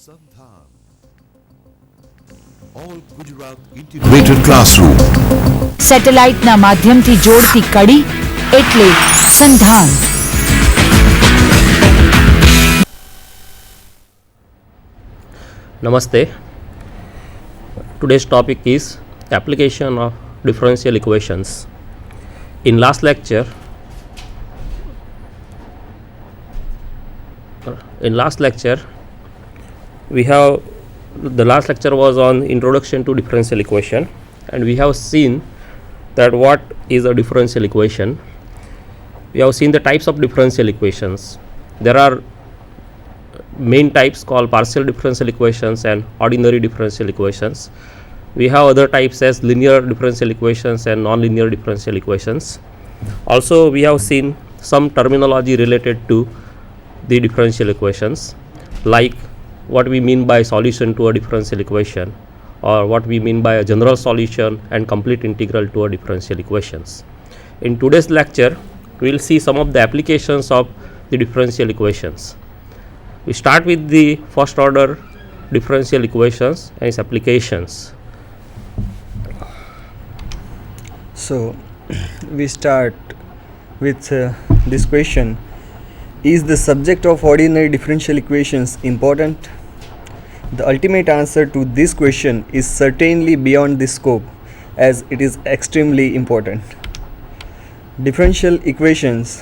SANDHAN. All Gujarat Integrated Classroom. સેટેલાઇટના માધ્યમથી જોડતી કડી એટલે સંધાન. Namaste. Today's topic is application of differential equations. In last lecture, the last lecture was on introduction to differential equation, and we have seen that what is a differential equation. We have seen the types of differential equations. There are main types called partial differential equations and ordinary differential equations. We have other types as linear differential equations and non-linear differential equations. Also, we have seen some terminology related to the differential equations, like what we mean by solution to a differential equation, or what we mean by a general solution and complete integral to a differential equations. In today's lecture, we will see some of the applications of the differential equations. We start with the first order differential equations and its applications. So we start with this question: is the subject of ordinary differential equations important? The ultimate answer to this question is certainly beyond this scope, as it is extremely important. Differential equations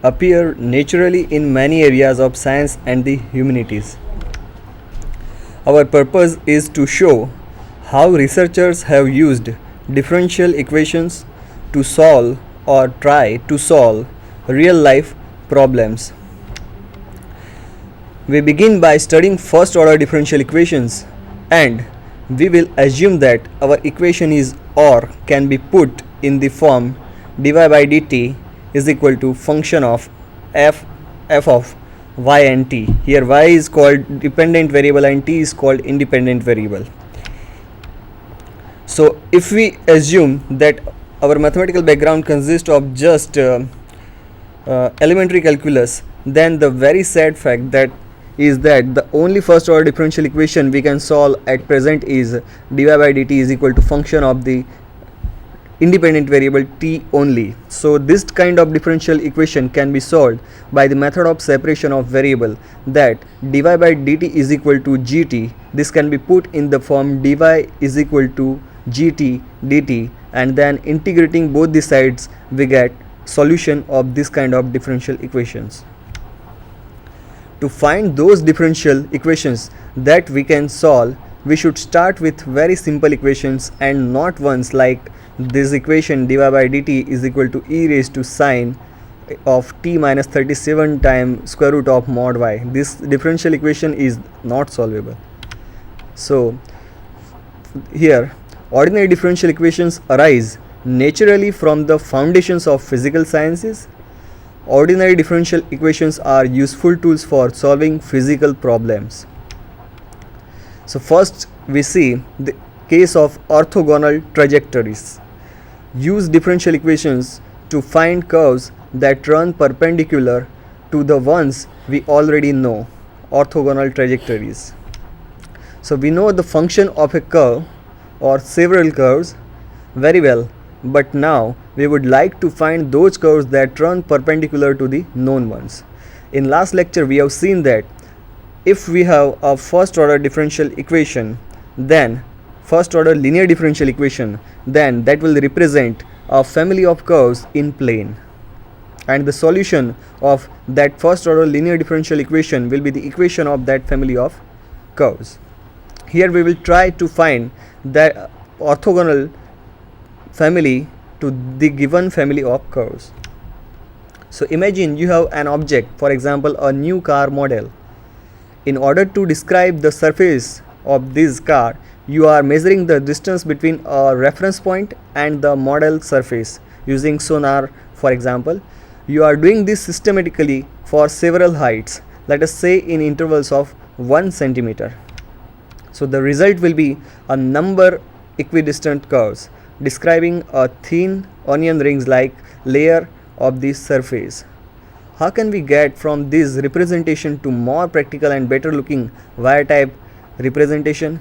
appear naturally in many areas of science and the humanities. Our purpose is to show how researchers have used differential equations to solve or try to solve real life problems. We begin by studying first order differential equations, and we will assume that our equation is or can be put in the form dy by dt is equal to function of f of y and t. Here y is called dependent variable and t is called independent variable. So if we assume that our mathematical background consists of just elementary calculus, then the very sad fact that the only first order differential equation we can solve at present is dy by dt is equal to function of the independent variable t only. So this kind of differential equation can be solved by the method of separation of variable, that dy by dt is equal to gt. This can be put in the form dy is equal to gt dt, and then integrating both the sides we get solution of this kind of differential equations. To find those differential equations that we can solve, we should start with very simple equations and not ones like this equation dy by dt is equal to e raised to sine of t minus 37 times square root of mod y. This differential equation is not solvable. So here ordinary differential equations arise naturally from the foundations of physical sciences. Ordinary differential equations are useful tools for solving physical problems. So first we see the case of orthogonal trajectories. Use differential equations to find curves that run perpendicular to the ones we already know, orthogonal trajectories. So we know the function of a curve or several curves very well, but now we would like to find those curves that run perpendicular to the known ones. In last lecture we have seen that if we have a first order differential equation, then first order linear differential equation, then that will represent a family of curves in plane, and the solution of that first order linear differential equation will be the equation of that family of curves. Here we will try to find the orthogonal family to the given family of curves. So imagine you have an object, for example a new car model. In order to describe the surface of this car, you are measuring the distance between a reference point and the model surface using sonar, for example. You are doing this systematically for several heights, let us say in intervals of 1 centimeter. So the result will be a number equidistant curves describing a thin onion rings like layer of the surface. How can we get from this representation to more practical and better looking wire type representation.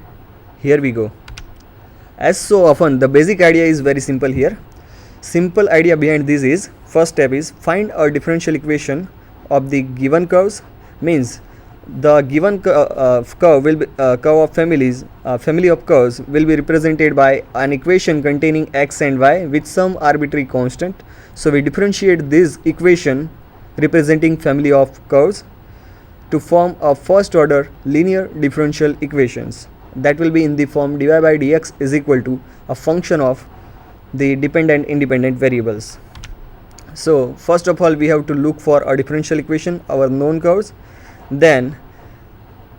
Here we go. As so often, the basic idea is very simple here. Simple idea behind this is, first step is find a differential equation of the given curves. Means the given curve will be curve of families, family of curves will be represented by an equation containing x and y with some arbitrary constant. So we differentiate this equation representing family of curves to form a first order linear differential equations that will be in the form dy by dx is equal to a function of the dependent independent variables. So first of all, we have to look for a differential equation, our known curves. Then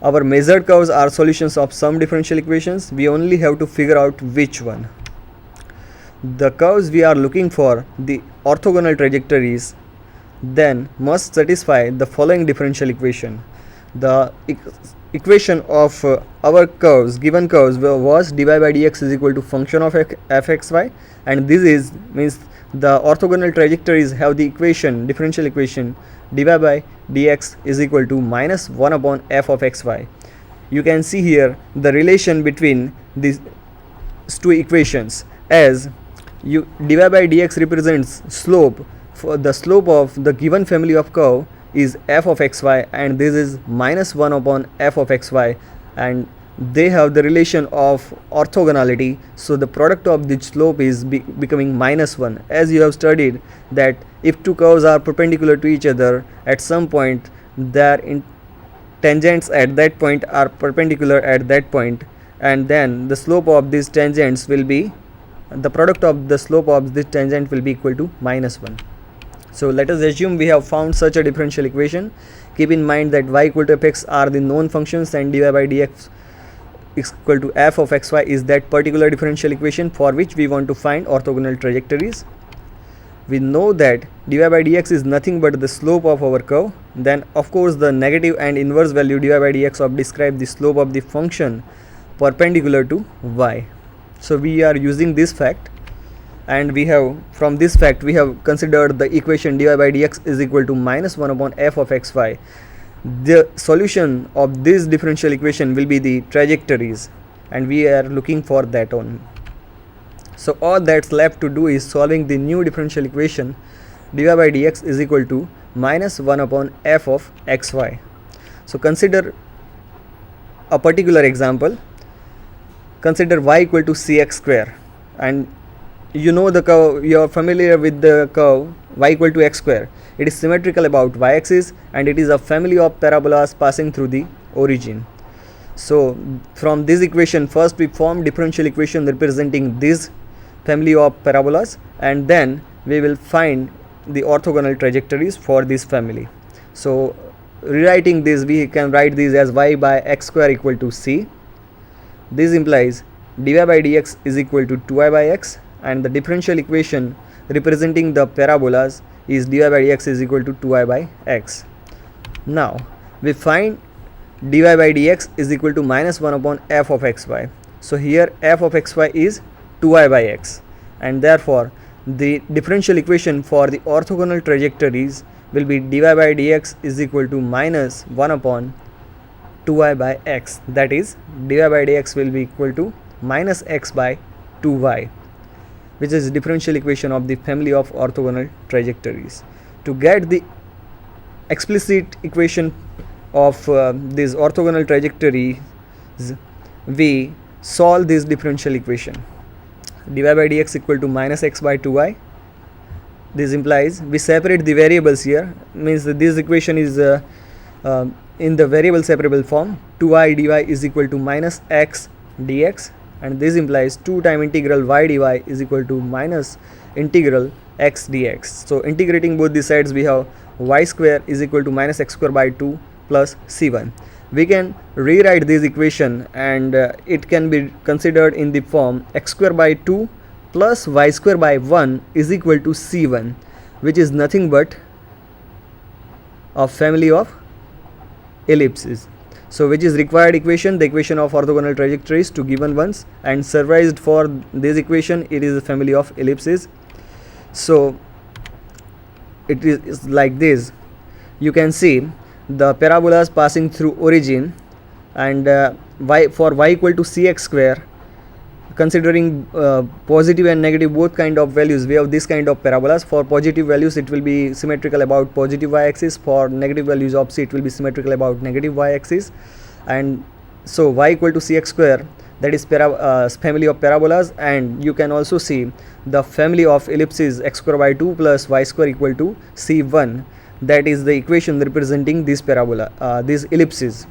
our measured curves are solutions of some differential equations. We only have to figure out which one. The curves we are looking for, the orthogonal trajectories, then must satisfy the following differential equation. The equation of our curves, given curves, was dy by dx is equal to function of fxy, and this is means the orthogonal trajectories have the equation, differential equation dy by dx is equal to minus 1 upon f of xy. You can see here the relation between these two equations, as dy by dx represents slope. For the slope of the given family of curve is f of xy, and this is minus 1 upon f of xy, and they have the relation of orthogonality. So the product of the slope is becoming minus 1. As you have studied that if two curves are perpendicular to each other, at some point their tangents at that point are perpendicular at that point, and then the slope of these tangents will be, the product of the slope of this tangent will be equal to minus 1. So let us assume we have found such a differential equation. Keep in mind that y equal to fx are the known functions and dy by dx is equal to f of xy is that particular differential equation for which we want to find orthogonal trajectories. We know that dy by dx is nothing but the slope of our curve. Then of course the negative and inverse value dy by dx of describe the slope of the function perpendicular to y. So we are using this fact, and we have, from this fact we have considered the equation dy by dx is equal to minus 1 upon f of xy. The solution of this differential equation will be the trajectories, and we are looking for that only. So all that's left to do is solving the new differential equation dy by dx is equal to minus 1 upon f of xy. So consider a particular example. Consider y equal to cx square, and you know the curve, you are familiar with the curve y equal to x square. It is symmetrical about y axis, and it is a family of parabolas passing through the origin. So from this equation, first we form differential equation representing this family of parabolas, and then we will find the orthogonal trajectories for this family. So rewriting this, we can write this as y by x square equal to c. This implies dy by dx is equal to 2y by x, and the differential equation representing the parabolas is dy by dx is equal to 2y by x. Now we find dy by dx is equal to minus 1 upon f of xy. So here f of xy is 2y by x, and therefore the differential equation for the orthogonal trajectories will be dy by dx is equal to minus 1 upon 2y by x. That is, dy by dx will be equal to minus x by 2y, which is differential equation of the family of orthogonal trajectories. To get the explicit equation of this orthogonal trajectories, we solve this differential equation dy by dx equal to minus x by 2y. This implies we separate the variables here, means that this equation is in the variable separable form. 2y dy is equal to minus x dx, and this implies 2 time integral y dy is equal to minus integral x dx. So integrating both the sides, we have y square is equal to minus x square by 2 plus c1. We can rewrite this equation, and it can be considered in the form x square by 2 plus y square by 1 is equal to c1, which is nothing but a family of ellipses. So which is required equation, the equation of orthogonal trajectories to given ones, and summarized for this equation it is a family of ellipses. So it is like this. You can see the parabolas passing through origin, and y equal to cx square, considering positive and negative both kind of values, we have this kind of parabolas. For positive values it will be symmetrical about positive y-axis, for negative values of c it will be symmetrical about negative y-axis. And so y equal to cx square, that is family of parabolas. And you can also see the family of ellipses x square by 2 plus y square equal to c1, that is the equation representing this parabola, these ellipses,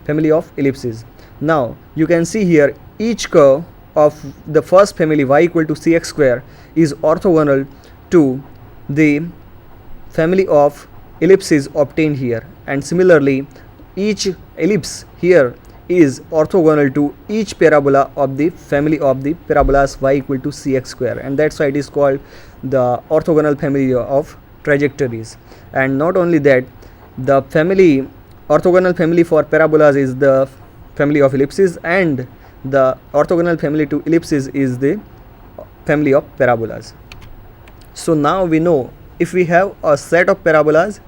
family of ellipses. Now you can see here each curve of the first family y equal to cx square is orthogonal to the family of ellipses obtained here, and similarly each ellipse here is orthogonal to each parabola of the family of the parabolas y equal to cx square, and that's why it is called the orthogonal family of trajectories. And not only that, the family orthogonal family for parabolas is the family of ellipses, and the orthogonal family to ellipses is the family of parabolas. So now we know if we have a set of parabolas,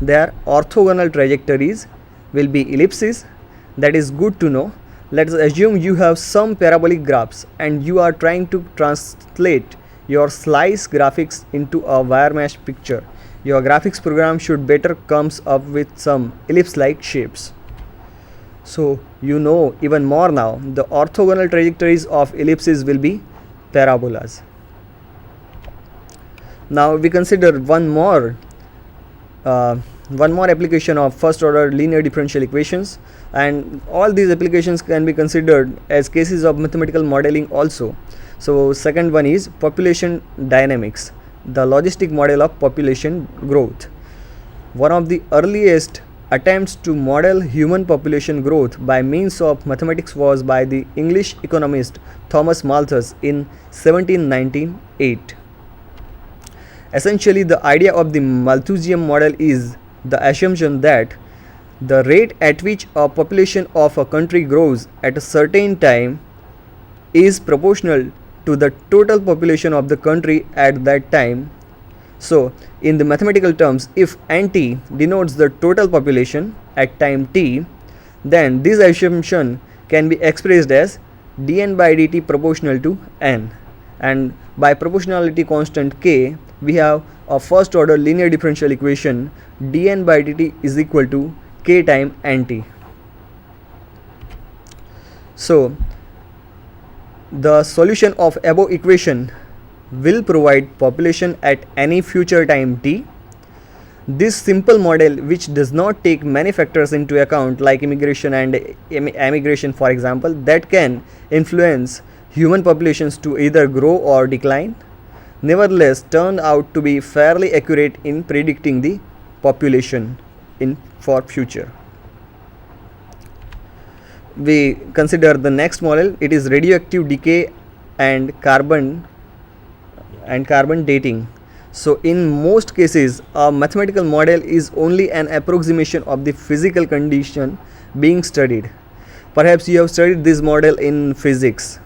their orthogonal trajectories will be ellipses. That is good to know. Let us assume you have some parabolic graphs and you are trying to translate your slice graphics into a wire mesh picture. Your graphics program should better comes up with some ellipse like shapes. So you know even more now, the orthogonal trajectories of ellipses will be parabolas. Now we consider one more application of first order linear differential equations, and all these applications can be considered as cases of mathematical modeling also. So second one is population dynamics, the logistic model of population growth. One of the earliest attempts to model human population growth by means of mathematics was by the English economist Thomas Malthus in 1798. Essentially, the idea of the Malthusian model is the assumption that the rate at which a population of a country grows at a certain time is proportional to the total population of the country at that time. So in the mathematical terms, if nt denotes the total population at time t, then this assumption can be expressed as dn by dt proportional to n, and by proportionality constant k we have a first order linear differential equation dn by dt is equal to k time nt. So the solution of above equation will provide population at any future time t. This simple model, which does not take many factors into account like immigration and emigration for example, that can influence human populations to either grow or decline, nevertheless turned out to be fairly accurate in predicting the population for future. We consider the next model. It is radioactive decay and carbon dating. So in most cases a mathematical model is only an approximation of the physical condition being studied. Perhaps you have studied this model in physics.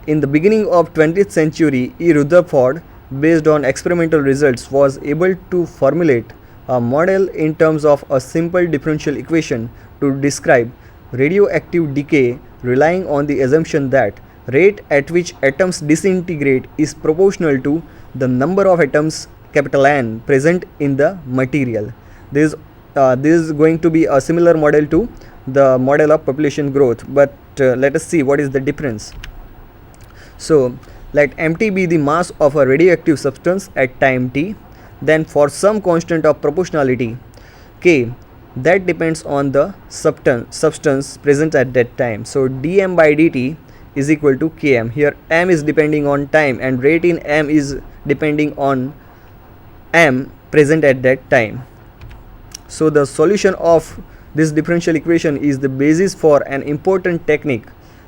In the beginning of 20th century, E. Rutherford, based on experimental results, was able to formulate a model in terms of a simple differential equation to describe radioactive decay, relying on the assumption that rate at which atoms disintegrate is proportional to the number of atoms capital N present in the material. This is going to be a similar model to the model of population growth, but let us see what is the difference. So let mt be the mass of a radioactive substance at time t, then for some constant of proportionality k that depends on the substance present at that time. So dm by dt is equal to km. Here m is depending on time and rate in m is depending on m present at that time. So the solution of this differential equation is the basis for an important technique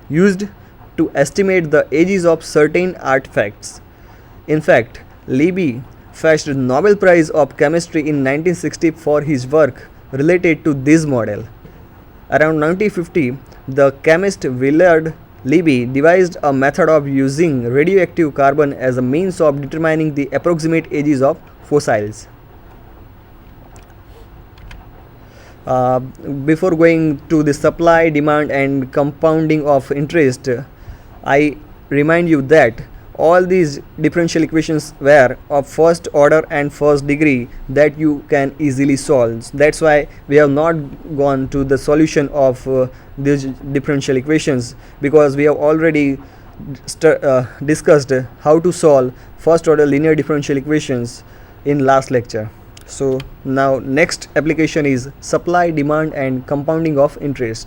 used to estimate the ages of certain artifacts. In fact, Libby fetched the Nobel Prize of Chemistry in 1960 for his work related to this model. Around 1950, the chemist Willard Libby devised a method of using radioactive carbon as a means of determining the approximate ages of fossils. Before going to the supply, demand and compounding of interest, I remind you that all these differential equations were of first order and first degree that you can easily solve. That's why we have not gone to the solution of these differential equations, because we have already discussed how to solve first order linear differential equations in last lecture. So now next application is supply, demand and compounding of interest.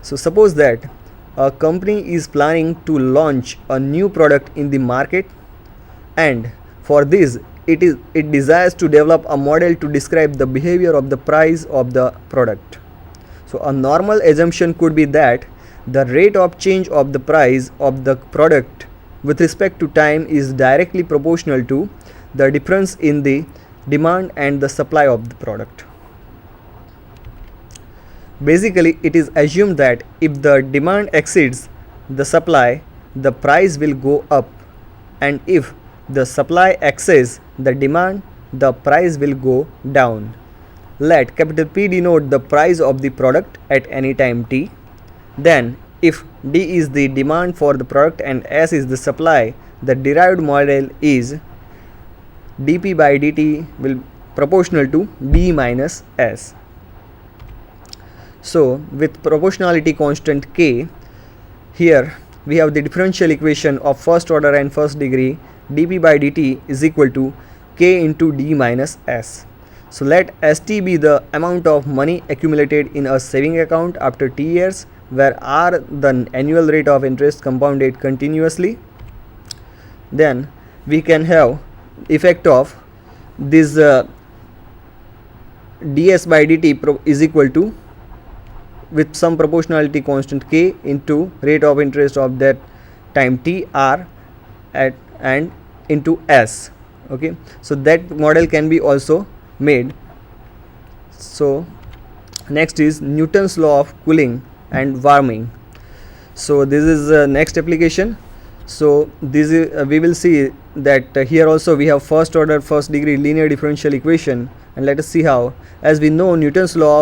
So suppose that a company is planning to launch a new product in the market, and for this it desires to develop a model to describe the behavior of the price of the product. So a normal assumption could be that the rate of change of the price of the product with respect to time is directly proportional to the difference in the demand and the supply of the product. Basically, it is assumed that if the demand exceeds the supply, the price will go up, and if the supply exceeds the demand, the price will go down. Let capital P denote the price of the product at any time t. Then, if D is the demand for the product and S is the supply, the derived model is dP by dt will proportional to D minus S. So with proportionality constant K, here we have the differential equation of first order and first degree dP by dt is equal to K into D minus S. So let ST be the amount of money accumulated in a saving account after T years, where R the annual rate of interest compounded continuously. Then we can have effect of this ds by dt is equal to, with some proportionality constant K into rate of interest of that time t R at and into S. Okay, so that model can be also made. So next is Newton's law of cooling and warming. So this is next application. So this is we will see that here also we have first order first degree linear differential equation, and let us see how. As we know, Newton's law of